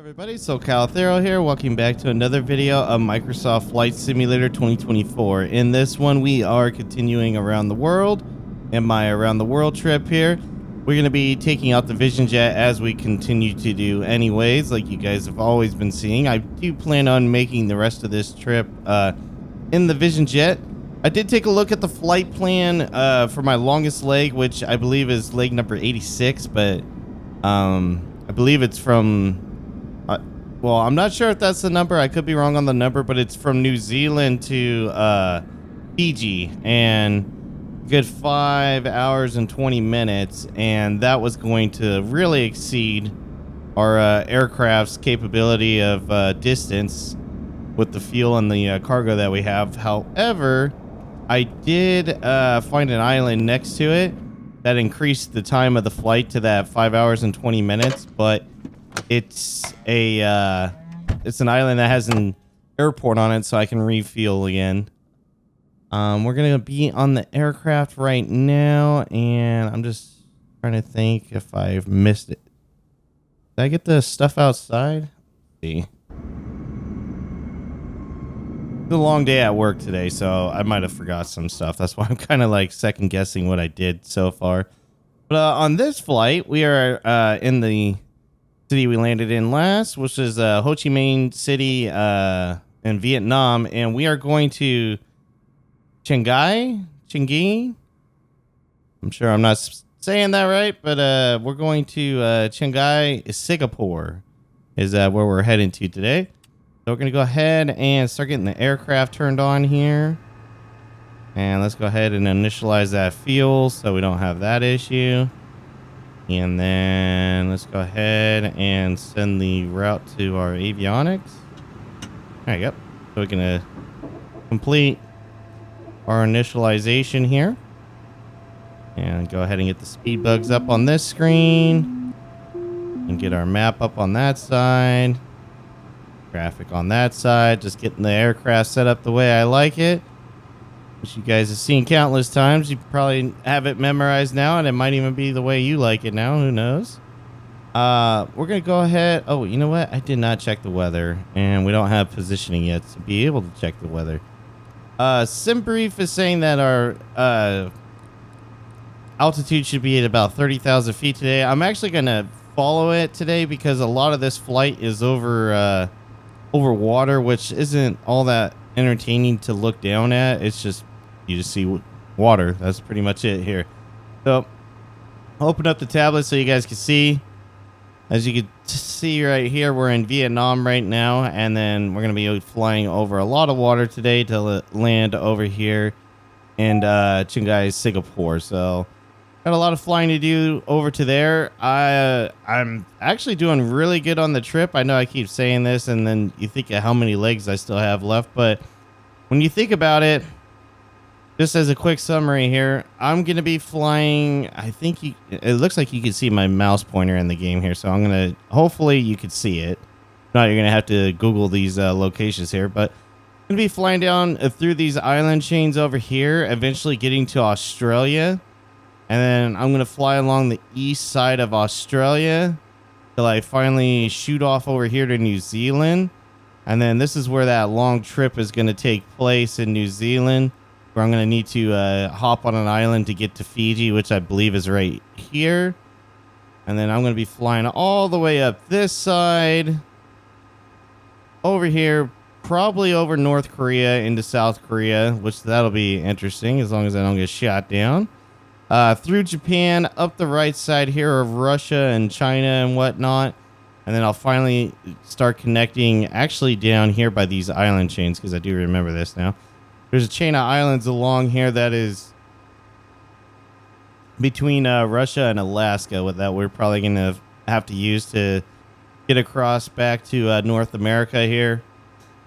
Everybody, socalthero here. Welcome back to another video of Microsoft Flight Simulator 2024. In this one, we are continuing around the world in my around the world trip here. We're going to be taking out the Vision Jet as we continue to do anyways, like you guys have always been seeing. I do plan on making the rest of this trip in the Vision Jet. I did take a look at the flight plan for my longest leg, which I believe is leg number 86, but I believe it's from... well, I'm not sure if that's the number. I could be wrong on the number, but it's from New Zealand to Fiji, and good 5 hours and 20 minutes, and that was going to really exceed our aircraft's capability of distance with the fuel and the cargo that we have. However, I did find an island next to it that increased the time of the flight to that 5 hours and 20 minutes, but it's an island that has an airport on it, so I can refuel again. We're gonna be on the aircraft right now, and I'm just trying to think if I've missed it. Did I get the stuff outside? Let's see. It's a long day at work today, so I might have forgot some stuff. That's why I'm kind of like second guessing what I did so far. But on this flight, we are in the city we landed in last, which is Ho Chi Minh City in Vietnam, and we are going to Chenee. I'm sure I'm not saying that right, but we're going to Chenee, Singapore is where we're heading to today. So we're going to go ahead and start getting the aircraft turned on here. And let's go ahead and initialize that fuel so we don't have that issue. And then let's go ahead and send the route to our avionics. There you go. So we're going to complete our initialization here. And go ahead and get the speed bugs up on this screen. And get our map up on that side. Graphic on that side. Just getting the aircraft set up the way I like it. Which you guys have seen countless times. You probably have it memorized now, and it might even be the way you like it now. Who knows? We're going to go ahead. Oh, you know what? I did not check the weather, and we don't have positioning yet to be able to check the weather. SimBrief is saying that our altitude should be at about 30,000 feet today. I'm actually going to follow it today because a lot of this flight is over water, which isn't all that entertaining to look down at. It's just you just see water. That's pretty much it here. So I'll open up the tablet so you guys can see. As you can see right here, we're in Vietnam right now, and then we're going to be flying over a lot of water today to land over here in Chenee, Singapore. So got a lot of flying to do over to there. I'm actually doing really good on the trip. I know I keep saying this, and then you think of how many legs I still have left, but when you think about it, just as a quick summary here, I'm going to be flying, I think it looks like you can see my mouse pointer in the game here, so I'm going to, hopefully you can see it. If not, you're going to have to Google these locations here, but I'm going to be flying down through these island chains over here, eventually getting to Australia. And then I'm going to fly along the east side of Australia till I finally shoot off over here to New Zealand. And then this is where that long trip is going to take place in New Zealand, where I'm going to need to hop on an island to get to Fiji, which I believe is right here. And then I'm going to be flying all the way up this side over here, probably over North Korea into South Korea, which that'll be interesting as long as I don't get shot down. Through Japan, up the right side here of Russia and China and whatnot. And then I'll finally start connecting actually down here by these island chains, because I do remember this now. There's a chain of islands along here that is between Russia and Alaska that we're probably going to have to use to get across back to North America here.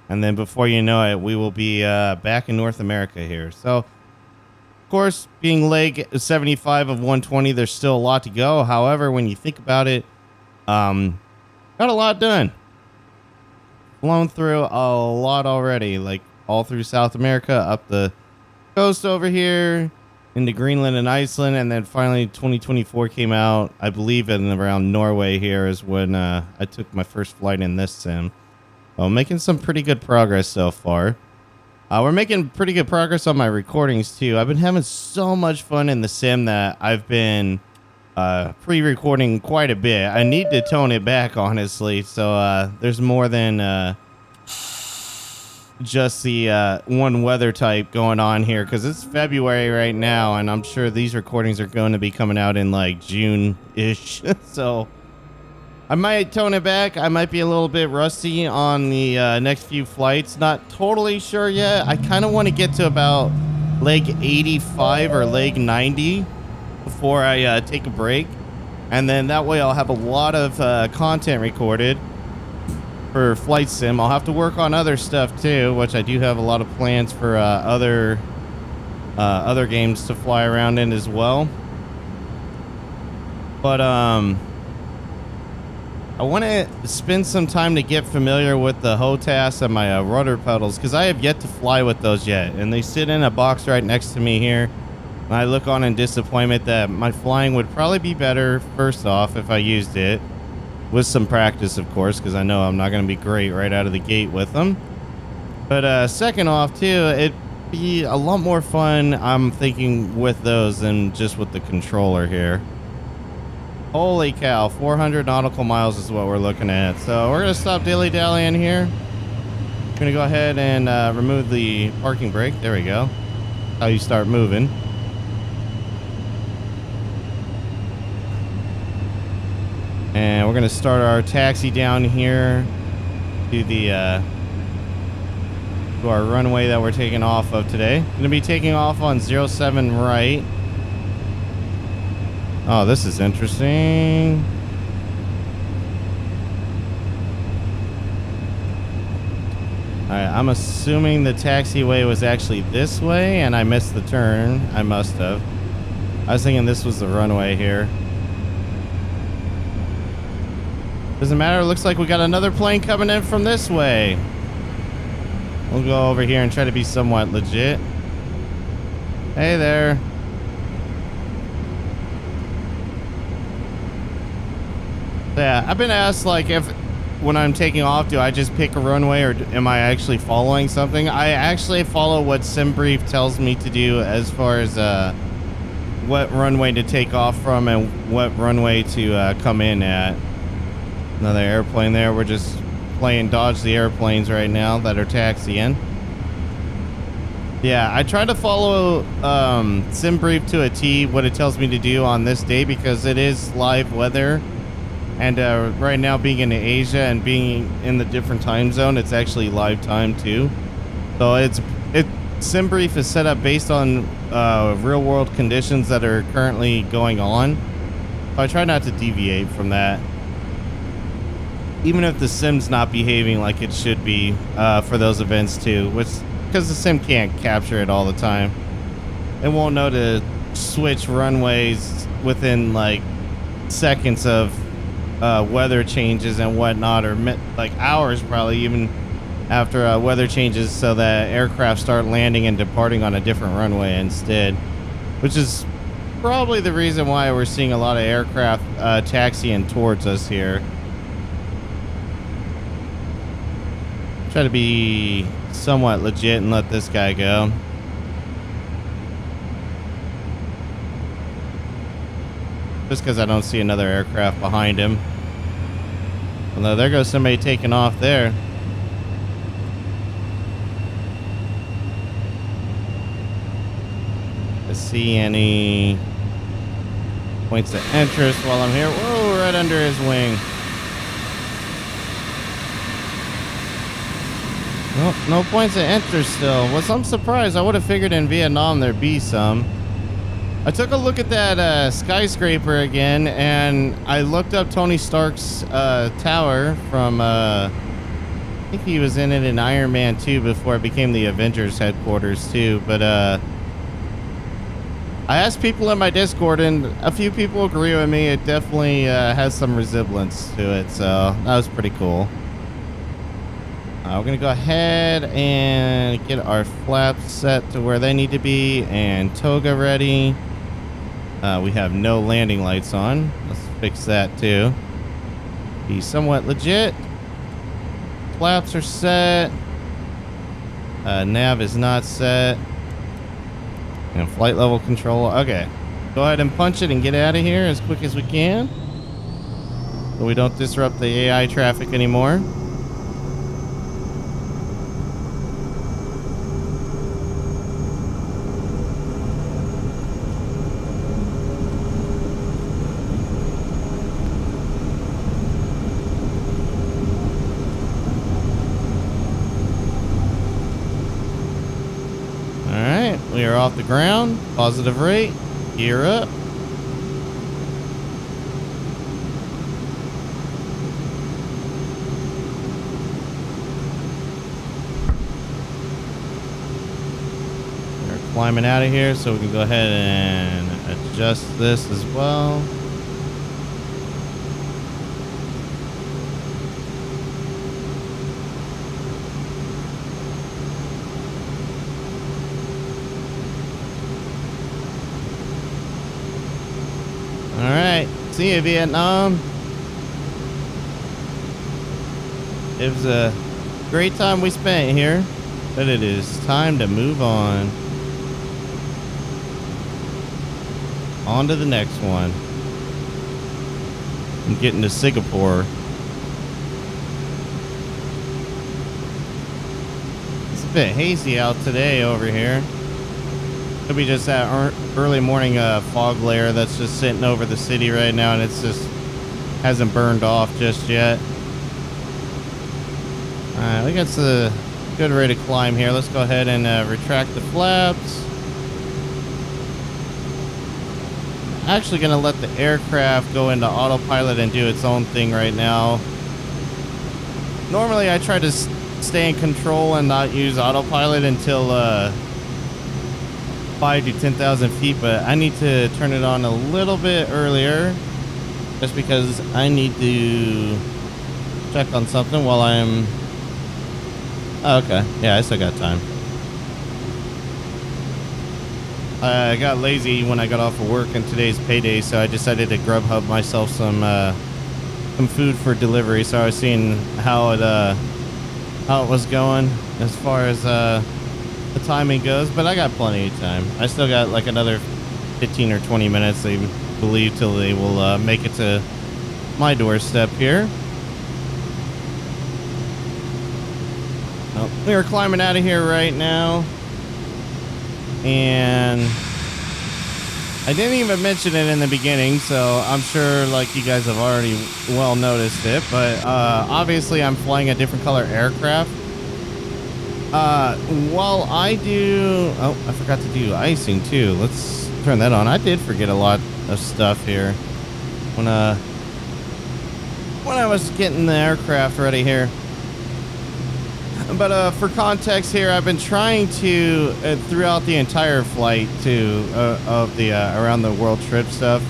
And then before you know it, we will be back in North America here. So, of course, being leg 75 of 120, there's still a lot to go. However, when you think about it, got a lot done. Flown through a lot already, like all through South America, up the coast over here, into Greenland and Iceland, and then finally 2024 came out. I believe in around Norway here is when I took my first flight in this sim. I'm making some pretty good progress so far. We're making pretty good progress on my recordings too. I've been having so much fun in the sim that I've been pre-recording quite a bit. I need to tone it back, honestly. So there's more than just the one weather type going on here, because it's February right now, and I'm sure these recordings are going to be coming out in like June-ish. So I might tone it back. I might be a little bit rusty on the next few flights. Not totally sure yet. I kind of want to get to about leg 85 or leg 90 before I take a break, and then that way I'll have a lot of content recorded for flight sim. I'll have to work on other stuff too, which I do have a lot of plans for other games to fly around in as well. But I want to spend some time to get familiar with the HOTAS and my rudder pedals, because I have yet to fly with those yet, and they sit in a box right next to me here. And I look on in disappointment that my flying would probably be better first off if I used it. With some practice, of course, because I know I'm not going to be great right out of the gate with them. But second off, too, it'd be a lot more fun, I'm thinking, with those than just with the controller here. Holy cow, 400 nautical miles is what we're looking at. So we're going to stop dilly-dallying here. I'm going to go ahead and remove the parking brake. There we go. How you start moving. And we're going to start our taxi down here to the to our runway that we're taking off of today. Going to be taking off on 07 right. Oh, this is interesting. Alright, I'm assuming the taxiway was actually this way, and I missed the turn. I must have. I was thinking this was the runway here. Doesn't matter. It looks like we got another plane coming in from this way. We'll go over here and try to be somewhat legit. Hey there. Yeah, I've been asked, like, if when I'm taking off, do I just pick a runway or am I actually following something? I actually follow what SimBrief tells me to do as far as what runway to take off from and what runway to come in at. Another airplane there. We're just playing dodge the airplanes right now that are taxiing. Yeah, I try to follow SimBrief to a T, what it tells me to do on this day, because it is live weather. And right now, being in Asia and being in the different time zone, it's actually live time too. So SimBrief is set up based on real world conditions that are currently going on. So I try not to deviate from that. Even if the sim's not behaving like it should be for those events too, which because the sim can't capture it all the time. It won't know to switch runways within like seconds of weather changes and whatnot, or like hours probably even after weather changes, so that aircraft start landing and departing on a different runway instead, which is probably the reason why we're seeing a lot of aircraft taxiing towards us here. Try to be somewhat legit and let this guy go. Just because I don't see another aircraft behind him. Although there goes somebody taking off there. I see any points of interest while I'm here. Whoa, right under his wing. Well, no points of interest still. Well, I'm surprised. I would have figured in Vietnam there'd be some. I took a look at that skyscraper again, and I looked up Tony Stark's tower from, I think he was in it in Iron Man 2 before it became the Avengers headquarters too. But I asked people in my Discord, and a few people agree with me. It definitely has some resemblance to it, so that was pretty cool. We're going to go ahead and get our flaps set to where they need to be and toga ready. We have no landing lights on. Let's fix that too. Be somewhat legit. Flaps are set. Nav is not set. And flight level control. Okay. Go ahead and punch it and get out of here as quick as we can, so we don't disrupt the AI traffic anymore. Alright, we are off the ground. Positive rate. Gear up. We're climbing out of here, so we can go ahead and adjust this as well. Alright, see you, Vietnam. It was a great time we spent here, but it is time to move on. On to the next one. I'm getting to Singapore. It's a bit hazy out today over here. Could be just that early morning fog layer that's just sitting over the city right now, and it's just hasn't burned off just yet. Alright, we got a good rate of climb here. Let's go ahead and retract the flaps. Actually gonna let the aircraft go into autopilot and do its own thing right now. Normally I try to stay in control and not use autopilot until 5 to 10,000 feet, but I need to turn it on a little bit earlier just because I need to check on something while I'm... Oh, okay. Yeah, I still got time. I got lazy when I got off of work and today's payday, so I decided to Grubhub myself some food for delivery. So I was seeing how it was going as far as the timing goes, but I got plenty of time. I still got like another 15 or 20 minutes, they believe, till they will make it to my doorstep here. Well, we are climbing out of here right now, and I didn't even mention it in the beginning, so I'm sure like you guys have already well noticed it, but obviously I'm flying a different color aircraft. While I do... Oh, I forgot to do icing too. Let's turn that on. I did forget a lot of stuff here when I was getting the aircraft ready here. But for context here, I've been trying to throughout the entire flight of the around the world trip stuff,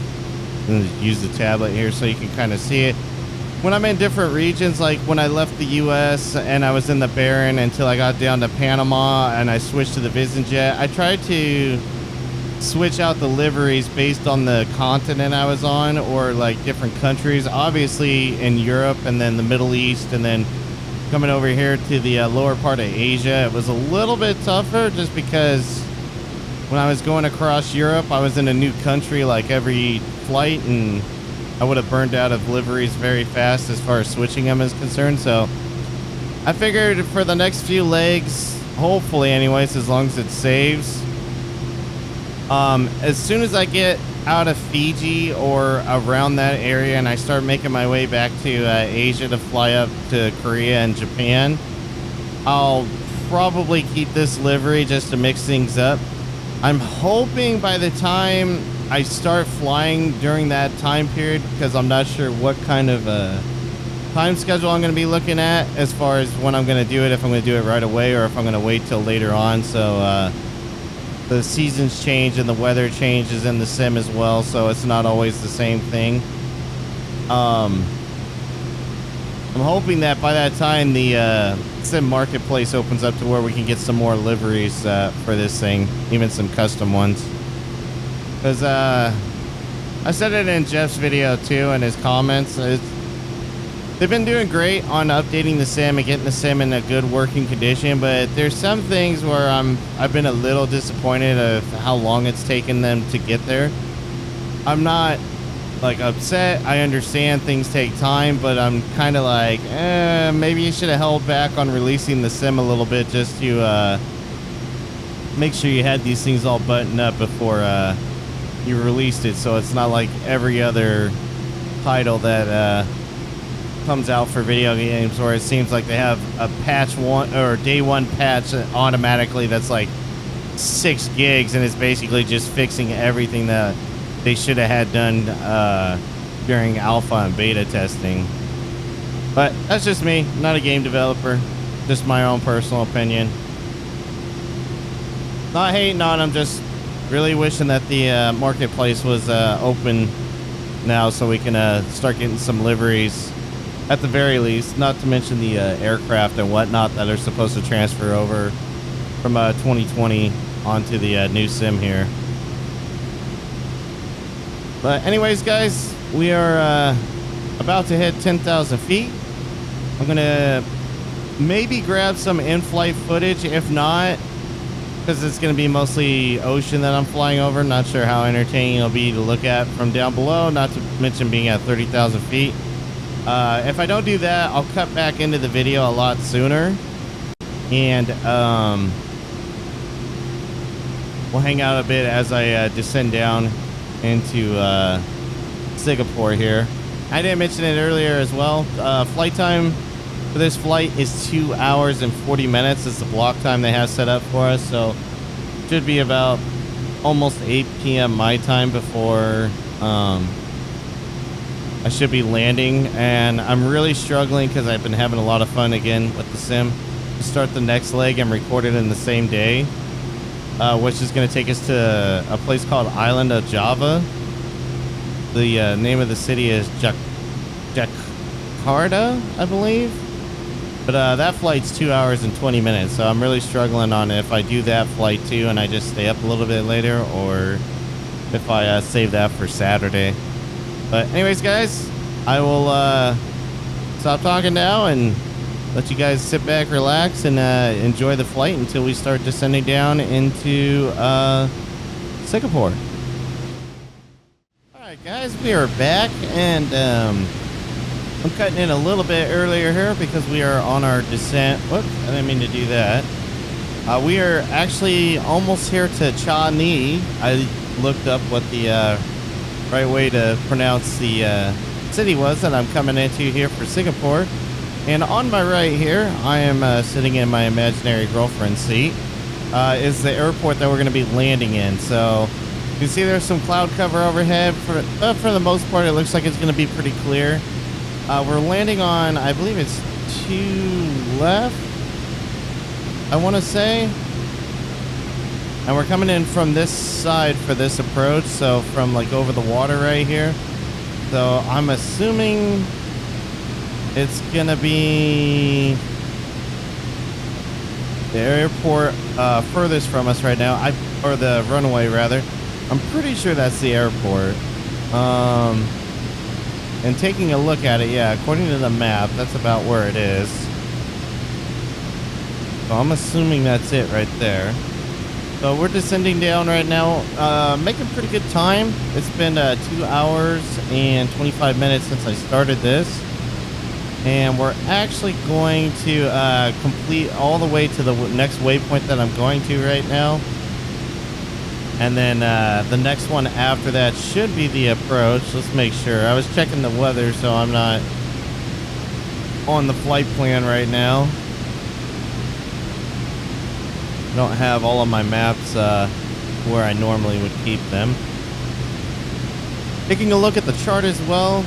and use the tablet here so you can kind of see it. When I'm in different regions, like when I left the U.S. and I was in the Baron until I got down to Panama and I switched to the VisionJet, I tried to switch out the liveries based on the continent I was on, or like different countries. Obviously in Europe and then the Middle East, and then coming over here to the lower part of Asia, it was a little bit tougher just because when I was going across Europe, I was in a new country like every flight, and I would have burned out of liveries very fast as far as switching them is concerned. So I figured for the next few legs, hopefully anyways, as long as it saves, as soon as I get out of Fiji or around that area and I start making my way back to Asia to fly up to Korea and Japan, I'll probably keep this livery just to mix things up. I'm hoping by the time I start flying during that time period, because I'm not sure what kind of time schedule I'm going to be looking at as far as when I'm going to do it, if I'm going to do it right away or if I'm going to wait till later on. So the seasons change and the weather changes in the sim as well, so it's not always the same thing. I'm hoping that by that time the sim marketplace opens up to where we can get some more liveries for this thing, even some custom ones. Because I said it in Jeff's video too, in his comments. They've been doing great on updating the sim and getting the sim in a good working condition, but there's some things where I've been a little disappointed of how long it's taken them to get there. I'm not like upset. I understand things take time, but I'm kind of like, maybe you should have held back on releasing the sim a little bit just to make sure you had these things all buttoned up before you released it, so it's not like every other title that comes out for video games where it seems like they have a patch one or day one patch automatically that's like 6 gigs and it's basically just fixing everything that they should have had done during alpha and beta testing. But that's just me, not a game developer, just my own personal opinion. Not hating on them, just really wishing that the marketplace was open now so we can start getting some liveries at the very least, not to mention the aircraft and whatnot that are supposed to transfer over from 2020 onto the new sim here. But anyways, guys, we are about to hit 10,000 feet. I'm going to maybe grab some in-flight footage. If not, because it's going to be mostly ocean that I'm flying over. Not sure how entertaining it'll be to look at from down below, not to mention being at 30,000 feet. If I don't do that, I'll cut back into the video a lot sooner. And we'll hang out a bit as I descend down into Singapore here. I didn't mention it earlier as well. Flight time for this flight is 2 hours and 40 minutes. It's the block time they have set up for us. So it should be about almost 8 p.m. my time before I should be landing. And I'm really struggling because I've been having a lot of fun again with the sim to start the next leg and record it in the same day. Which is going to take us to a place called Island of Java. The name of the city is Jakarta, I believe. But that flight's 2 hours and 20 minutes, so I'm really struggling on if I do that flight too and I just stay up a little bit later, or if I save that for Saturday. But anyways, guys, I will stop talking now and let you guys sit back, relax, and enjoy the flight until we start descending down into Singapore. Alright guys, we are back, and I'm cutting in a little bit earlier here because we are on our descent. Whoops, I didn't mean to do that. We are actually almost here to Chenee. I looked up what the right way to pronounce the city was that I'm coming into here for Singapore. And on my right here, I am sitting in my imaginary girlfriend's seat, is the airport that we're going to be landing in. So you can see there's some cloud cover overhead. For the most part, it looks like it's going to be pretty clear. We're landing on, I believe it's 2 left, I want to say. And we're coming in from this side for this approach, so from like over the water right here. So I'm assuming it's gonna be the airport furthest from us right now, or the runway rather. I'm pretty sure that's the airport. And taking a look at it, yeah, according to the map, that's about where it is. So I'm assuming that's it right there. So we're descending down right now, making pretty good time. It's been 2 hours and 25 minutes since I started this. And we're actually going to complete all the way to the next waypoint that I'm going to right now. And then the next one after that should be the approach. Let's make sure. I was checking the weather, so I'm not on the flight plan right now. Don't have all of my maps where I normally would keep them. Taking a look at the chart as well.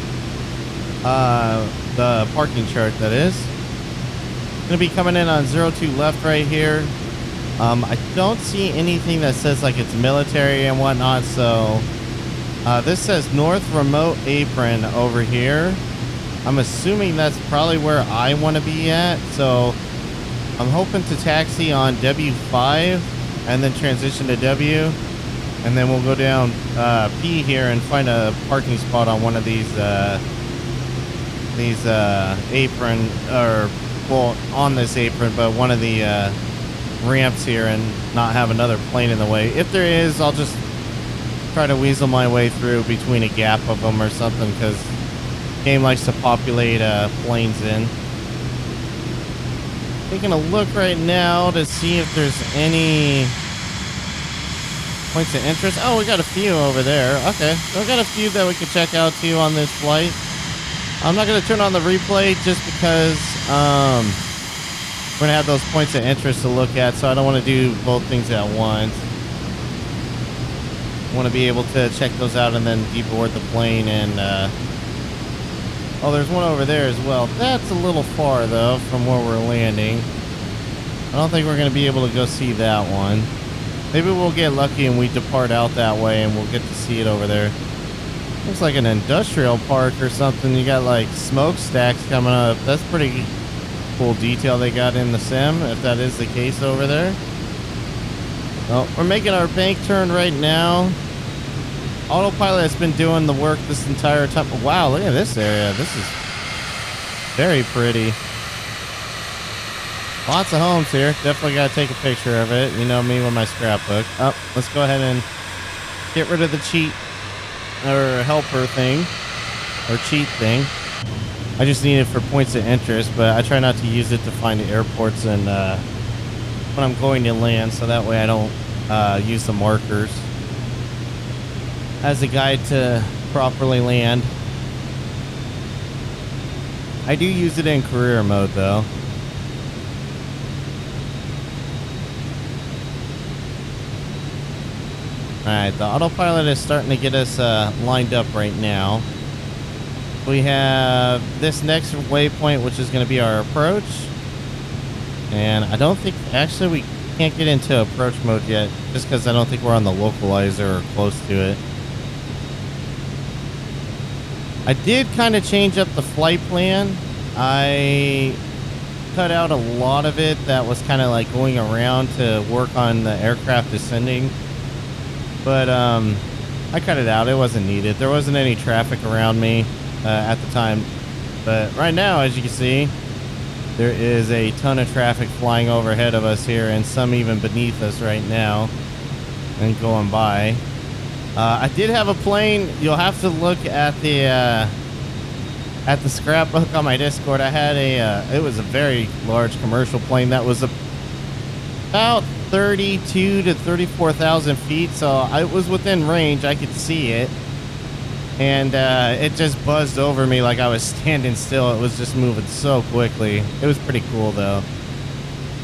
The parking chart, that is. Gonna be coming in on 02 left right here. I don't see anything that says like it's military and whatnot, so this says North Remote Apron over here. I'm assuming that's probably where I want to be at. So I'm hoping to taxi on W5 and then transition to W. And then we'll go down P here and find a parking spot on one of these apron, or well, on this apron, but one of the ramps here, and not have another plane in the way. If there is, I'll just try to weasel my way through between a gap of them or something, because the game likes to populate planes in. Taking a look right now to see if there's any points of interest. Oh, we got a few over there. Okay, we got a few that we could check out too on this flight. I'm not going to turn on the replay just because we're going to have those points of interest to look at, so I don't want to do both things at once. I want to be able to check those out and then deboard the plane. And oh, there's one over there as well. That's a little far though from where we're landing. I don't think we're going to be able to go see that one. Maybe we'll get lucky and we depart out that way and we'll get to see it over there. Looks like an industrial park or something. You got like smokestacks coming up. That's pretty cool detail they got in the sim, if that is the case over there. Well, we're making our bank turn right now. Autopilot has been doing the work this entire time. Wow, look at this area. This is very pretty. Lots of homes here. Definitely got to take a picture of it. You know me with my scrapbook. Oh, let's go ahead and get rid of the cheat or helper thing or cheat thing. I just need it for points of interest, but I try not to use it to find the airports and when I'm going to land, so that way I don't use the markers as a guide to properly land. I do use it in career mode though. Alright, the autopilot is starting to get us lined up right now. We have this next waypoint, which is going to be our approach. And I don't think, actually we can't get into approach mode yet, just because I don't think we're on the localizer or close to it. I did kind of change up the flight plan. I cut out a lot of it that was kind of like going around to work on the aircraft descending. But I cut it out. It wasn't needed. There wasn't any traffic around me at the time. But right now, as you can see, there is a ton of traffic flying overhead of us here, and some even beneath us right now and going by. I did have a plane. You'll have to look at the scrapbook on my Discord. I had it was a very large commercial plane that was about 32 to 34,000 feet, so I was within range. I could see it, and it just buzzed over me like I was standing still. It was just moving so quickly. It was pretty cool though.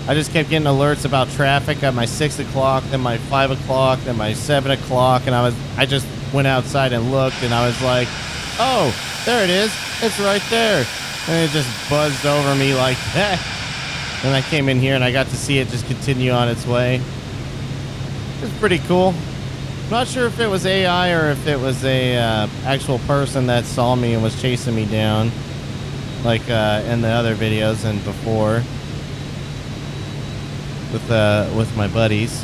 I just kept getting alerts about traffic at my 6 o'clock, then my 5 o'clock, then my 7 o'clock, and I just went outside and looked, and I was like, oh, there it is. It's right there. And it just buzzed over me like that. And I came in here and I got to see it just continue on its way. It was pretty cool. Not sure if it was AI or if it was a actual person that saw me and was chasing me down, like in the other videos and before with my buddies.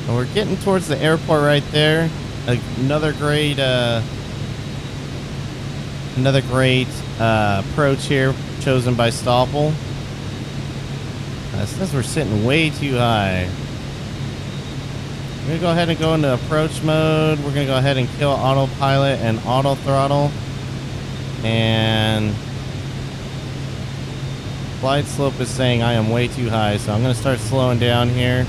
And we're getting towards the airport right there. Another great approach here, chosen by Stoppel. Since we're sitting way too high, we're gonna go ahead and go into approach mode. We're gonna go ahead and kill autopilot and auto throttle, and glide slope is saying I am way too high, so I'm gonna start slowing down here.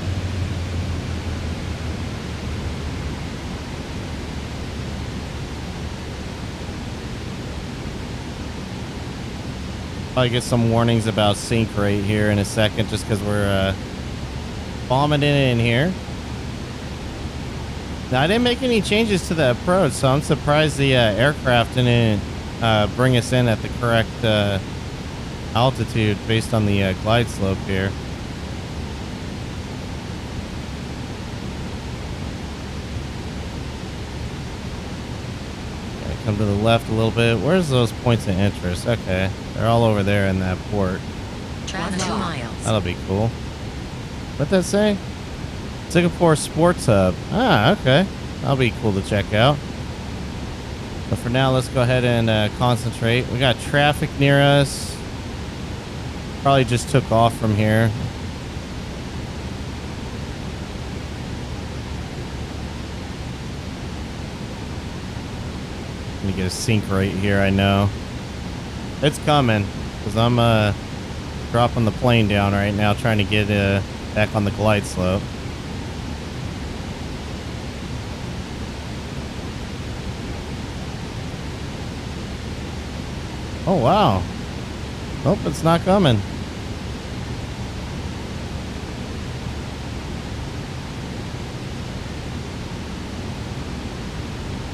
Probably get some warnings about sink rate here in a second, just because we're bombing it in here. Now, I didn't make any changes to the approach, so I'm surprised the aircraft didn't bring us in at the correct altitude based on the glide slope here. Come to the left a little bit. Where's those points of interest? Okay. They're all over there in that port. Travel 2 miles. That'll be cool. What'd that say? Singapore Sports Hub. Ah, okay. That'll be cool to check out. But for now, let's go ahead and concentrate. We got traffic near us. Probably just took off from here. Let me get a sink right here, I know. It's coming, because I'm dropping the plane down right now, trying to get back on the glide slope. Oh, wow. Nope, it's not coming.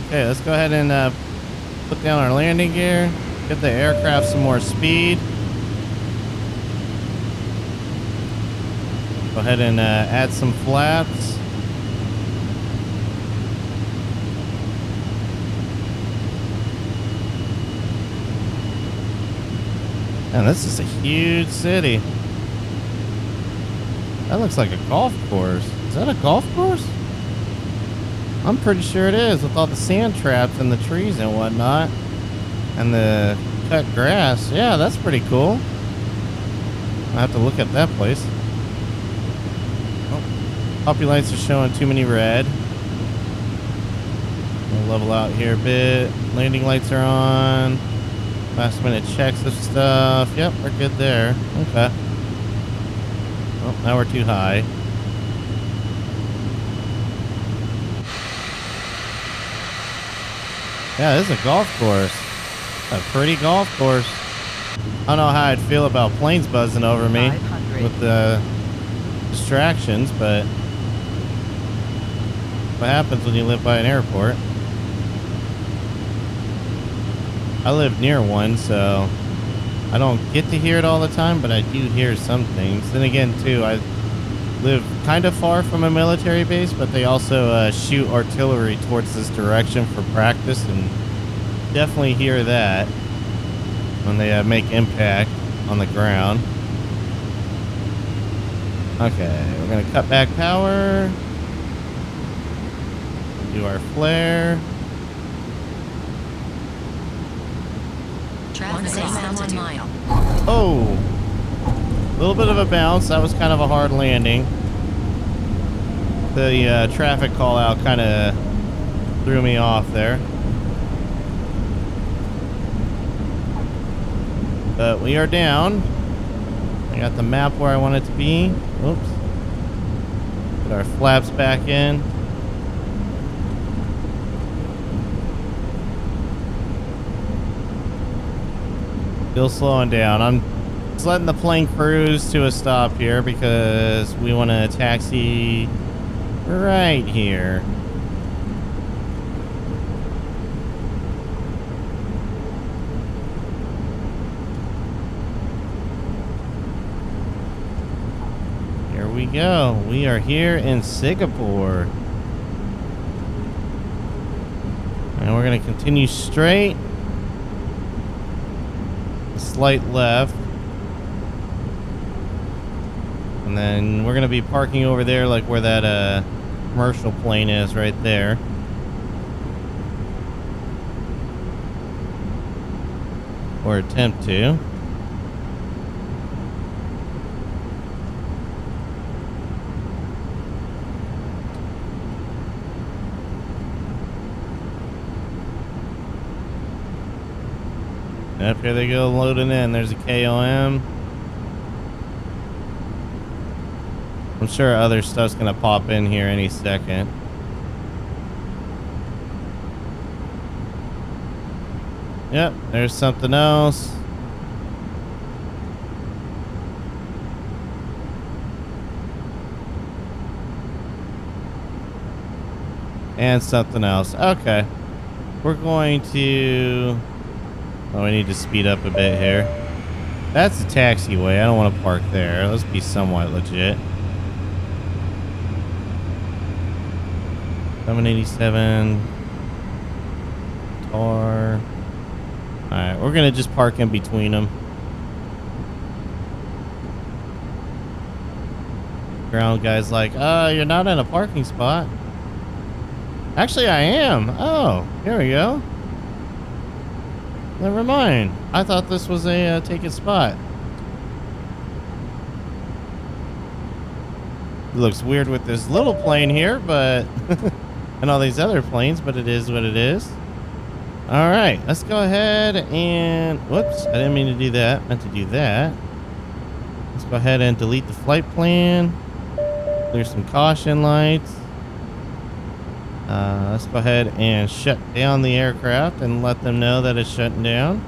Okay, let's go ahead and put down our landing gear, give the aircraft some more speed. Go ahead and add some flaps. Man, this is a huge city. That looks like a golf course. Is that a golf course? I'm pretty sure it is, with all the sand traps and the trees and whatnot. And the cut grass. Yeah, that's pretty cool. I have to look at that place. Oh, poppy lights are showing too many red. We'll level out here a bit. Landing lights are on. Last minute checks of stuff. Yep, we're good there. Okay. Oh, now we're too high. Yeah, this is a golf course. A pretty golf course. I don't know how I'd feel about planes buzzing over me with the distractions, but what happens when you live by an airport? I live near one, so I don't get to hear it all the time, but I do hear some things. Then again, too, I live kind of far from a military base, but they also shoot artillery towards this direction for practice, and definitely hear that when they make impact on the ground. Okay, we're going to cut back power. Do our flare. One mile. Oh, a little bit of a bounce. That was kind of a hard landing. The traffic call out kind of threw me off there. But we are down. I got the map where I want it to be. Oops. Put our flaps back in. Still slowing down. I'm just letting the plane cruise to a stop here because we want to taxi right here. Here we go. We are here in Singapore. And we're going to continue straight. Slight left, and then we're gonna be parking over there, like where that commercial plane is, right there. Or attempt to. Yep, here they go loading in. There's a KOM. I'm sure other stuff's gonna pop in here any second. Yep, there's something else. And something else. Okay. We're going to... Oh, we need to speed up a bit here. That's a taxiway. I don't want to park there. Let's be somewhat legit. 787. car. Alright, we're gonna just park in between them. Ground guy's like, you're not in a parking spot. Actually, I am. Oh, here we go. Never mind. I thought this was a taken spot. It looks weird with this little plane here, but and all these other planes, but it is what it is. All right, let's go ahead and whoops, I didn't mean to do that. Meant to do that. Let's go ahead and delete the flight plan. There's some caution lights. Let's go ahead and shut down the aircraft and let them know that it's shutting down.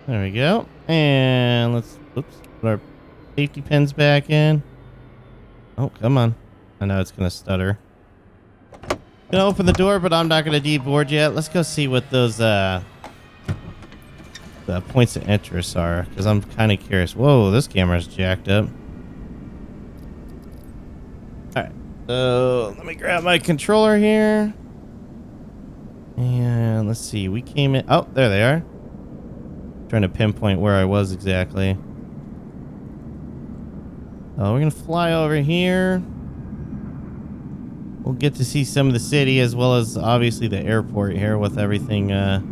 There we go. And let's put our safety pins back in. Oh, come on. I know it's going to stutter. Gonna open the door, but I'm not going to deboard yet. Let's go see what those the points of interest are, because I'm kind of curious. Whoa, this camera's jacked up. Alright, so let me grab my controller here. And let's see, we came in. Oh, there they are. Trying to pinpoint where I was exactly. Oh, we're gonna fly over here. We'll get to see some of the city as well as obviously the airport here with everything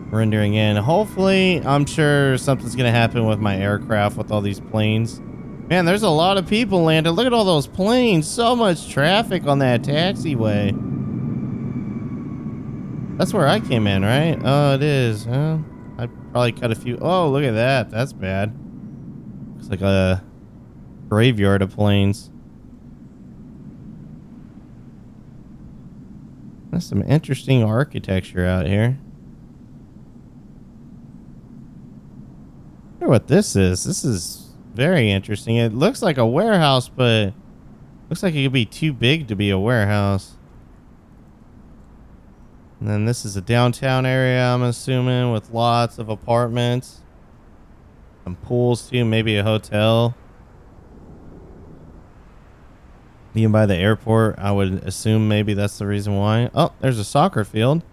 rendering in. Hopefully, I'm sure something's gonna happen with my aircraft with all these planes. Man, there's a lot of people landed. Look at all those planes. So much traffic on that taxiway. That's where I came in, right? Oh, it is. I probably cut a few. Oh, look at that. That's bad. Looks like a graveyard of planes. That's some interesting architecture out here. I wonder what this is. This is very interesting. It looks like a warehouse, but looks like it could be too big to be a warehouse. And then this is a downtown area, I'm assuming, with lots of apartments. Some pools too, maybe a hotel. Being by the airport, I would assume maybe that's the reason why. Oh, there's a soccer field.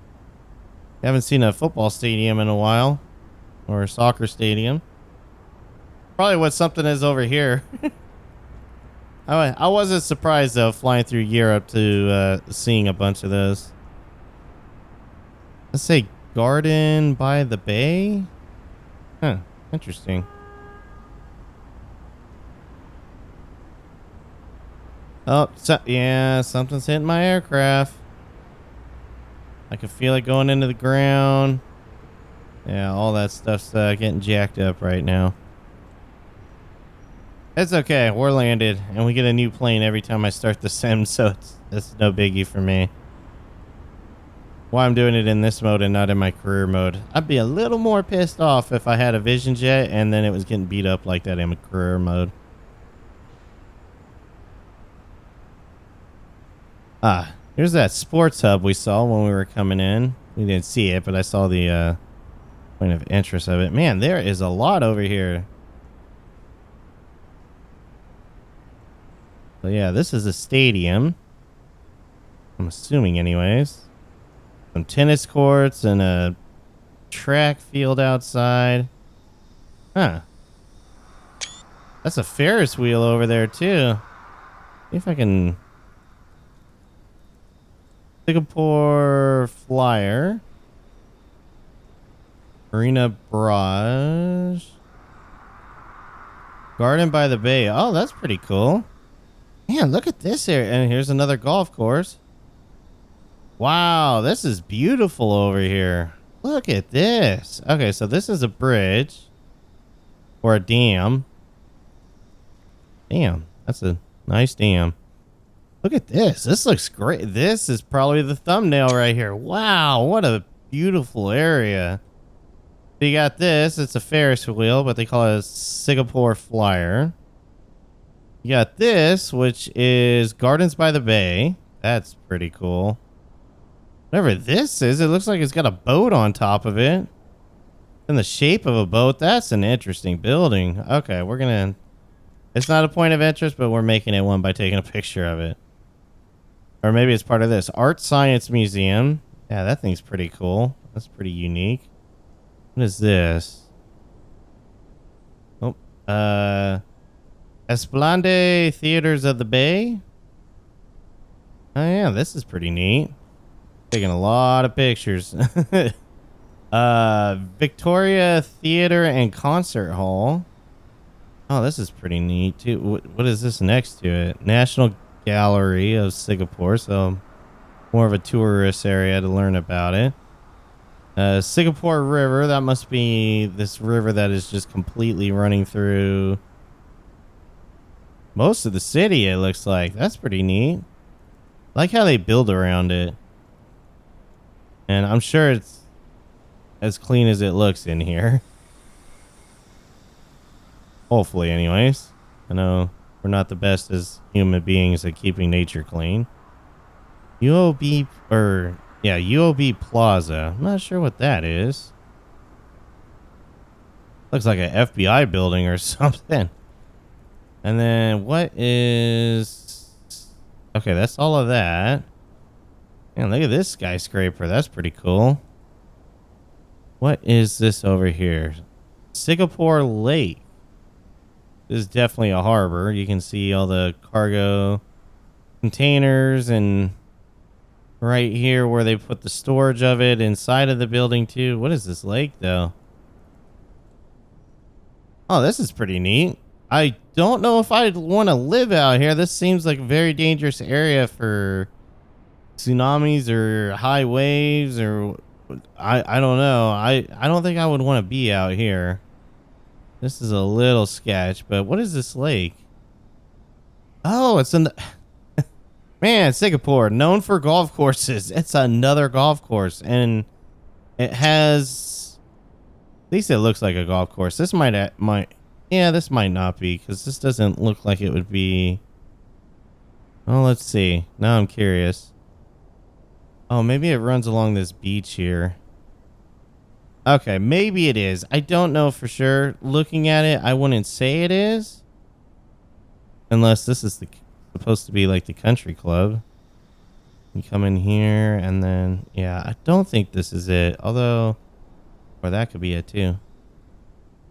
Haven't seen a football stadium in a while. Or a soccer stadium. Probably what something is over here. I wasn't surprised though, flying through Europe to seeing a bunch of those. Let's say garden by the bay. Huh, interesting. Oh, so, yeah, something's hitting my aircraft. I can feel it going into the ground. Yeah, all that stuff's getting jacked up right now. It's okay, we're landed, and we get a new plane every time I start the sim, so it's no biggie for me. Why I'm doing it in this mode and not in my career mode. I'd be a little more pissed off if I had a Vision Jet and then it was getting beat up like that in my career mode. Ah, here's that sports hub we saw when we were coming in. We didn't see it, but I saw the point of interest of it. Man, there is a lot over here. So yeah, this is a stadium. I'm assuming anyways. Some tennis courts and a track field outside. Huh. That's a Ferris wheel over there too. See if I can... Singapore Flyer. Marina Barrage. Garden by the Bay. Oh, that's pretty cool. Man, look at this area. And here's another golf course. Wow, this is beautiful over here. Look at this. Okay, so this is a bridge. Or a dam. Damn, that's a nice dam. Look at this. This looks great. This is probably the thumbnail right here. Wow, what a beautiful area. So you got this. It's a Ferris wheel, but they call it a Singapore Flyer. You got this, which is Gardens by the Bay. That's pretty cool. Whatever this is, it looks like it's got a boat on top of it. In the shape of a boat. That's an interesting building. Okay, we're gonna It's not a point of interest, but we're making it one by taking a picture of it. Or maybe it's part of this. Art Science Museum. Yeah, that thing's pretty cool. That's pretty unique. What is this? Oh, Esplanade Theaters of the Bay. Oh yeah, this is pretty neat. Taking a lot of pictures. Victoria Theater and Concert Hall. Oh, this is pretty neat too. What is this next to it? National Gallery of Singapore. So more of a tourist area to learn about it. Singapore River. That must be this river that is just completely running through most of the city, it looks like. That's pretty neat. I like how they build around it. And I'm sure it's as clean as it looks in here. Hopefully, anyways. I know we're not the best as human beings at keeping nature clean. UOB Plaza. I'm not sure what that is. Looks like an FBI building or something. And then what is... Okay, that's all of that. Man, look at this skyscraper. That's pretty cool. What is this over here? Singapore Lake. This is definitely a harbor. You can see all the cargo containers, and right here where they put the storage of it inside of the building too. What is this lake though? Oh, this is pretty neat. I don't know if I'd want to live out here. This seems like a very dangerous area for tsunamis or high waves, or I don't know. I don't think I would want to be out here. This is a little sketch, but what is this lake? Oh, it's in the... Man, Singapore, known for golf courses. It's another golf course, and it has... At least it looks like a golf course. This might... Yeah, this might not be, because this doesn't look like it would be... Oh, let's see. Now I'm curious. Oh, maybe it runs along this beach here. Okay, maybe it is. I don't know for sure. Looking at it, I wouldn't say it is. Unless this is supposed to be like the country club. You come in here and then... Yeah, I don't think this is it. Although... Or that could be it too.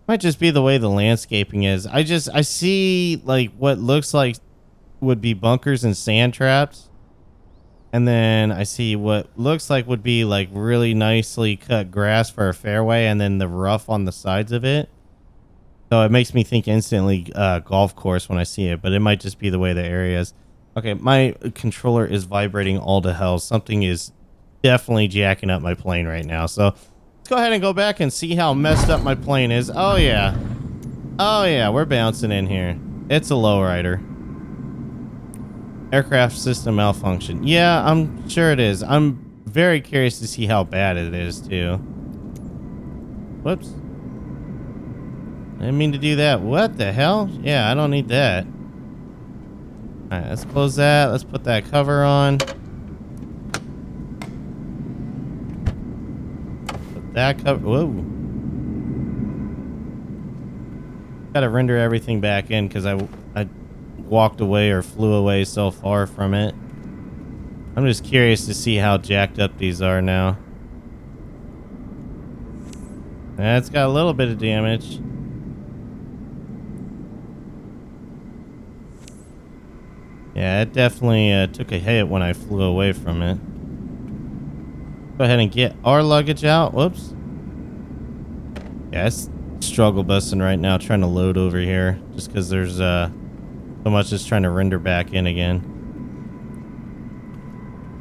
Might just be the way the landscaping is. I see like what looks like would be bunkers and sand traps. And then I see what looks like would be like really nicely cut grass for a fairway, and then the rough on the sides of it. So it makes me think instantly golf course when I see it, but it might just be the way the area is. Okay, my controller is vibrating all to hell. Something is definitely jacking up my plane right now. So let's go ahead and go back and see how messed up my plane is. Oh yeah. Oh yeah, we're bouncing in here. It's a lowrider. Aircraft system malfunction. Yeah, I'm sure it is. I'm very curious to see how bad it is too. Whoops. I didn't mean to do that. What the hell? Yeah, I don't need that. Alright, let's close that. Let's put that cover on. Put that cover. Whoa. Gotta render everything back in because I walked away or flew away so far from it. I'm just curious to see how jacked up these are now. It's got a little bit of damage. Yeah, it definitely took a hit when I flew away from it. Go ahead and get our luggage out. Whoops. Yeah, it's struggle busting right now trying to load over here just because there's so much just trying to render back in again.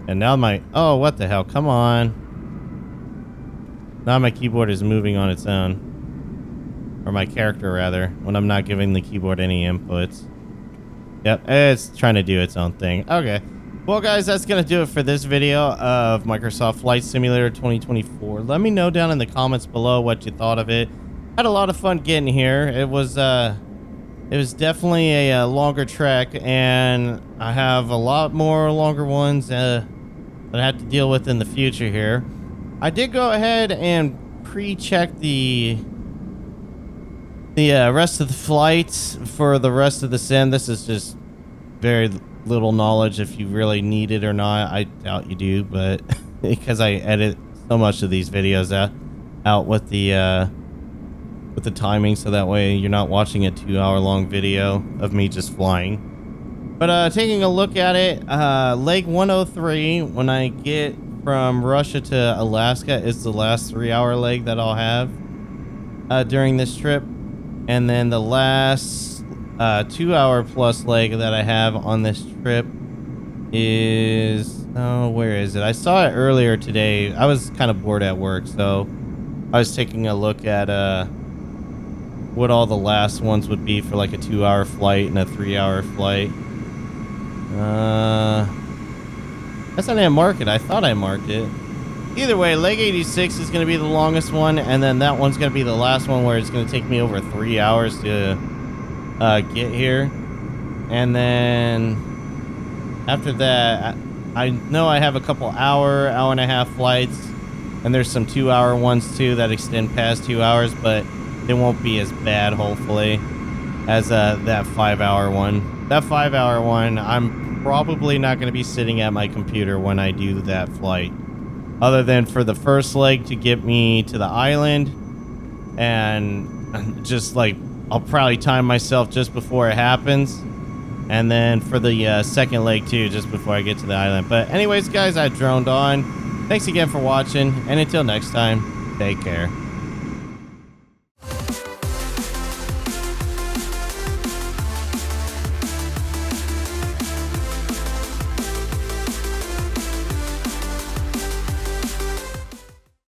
And now oh, what the hell? Come on. Now my keyboard is moving on its own. Or my character, rather, when I'm not giving the keyboard any inputs. Yep, it's trying to do its own thing. Okay. Well, guys, that's going to do it for this video of Microsoft Flight Simulator 2024. Let me know down in the comments below what you thought of it. Had a lot of fun getting here. It was definitely a longer trek, and I have a lot more longer ones that I have to deal with in the future here. I did go ahead and pre-check the The rest of the flight for the rest of the sim, this is just very little knowledge if you really need it or not. I doubt you do, but because I edit so much of these videos out with the timing, so that way you're not watching a 2-hour long video of me just flying. But taking a look at it, leg 103, when I get from Russia to Alaska, is the last 3-hour leg that I'll have during this trip. And then the last 2-hour plus leg that I have on this trip is, oh, where is it? I saw it earlier today. I was kind of bored at work, so I was taking a look at what all the last ones would be for like a 2-hour flight and a 3-hour flight. Guess I didn't mark it. I thought I marked it. Either way, leg 86 is going to be the longest one, and then that one's going to be the last one where it's going to take me over 3 hours to get here. And then after that, I know I have a couple hour and a half flights, and there's some 2-hour ones too that extend past 2 hours, but it won't be as bad, hopefully, as that 5-hour one. That 5-hour one, I'm probably not going to be sitting at my computer when I do that flight, other than for the first leg to get me to the island, and just like I'll probably time myself just before it happens, and then for the second leg too, just before I get to the island. But anyways, guys, I droned on. Thanks again for watching, and until next time, take care.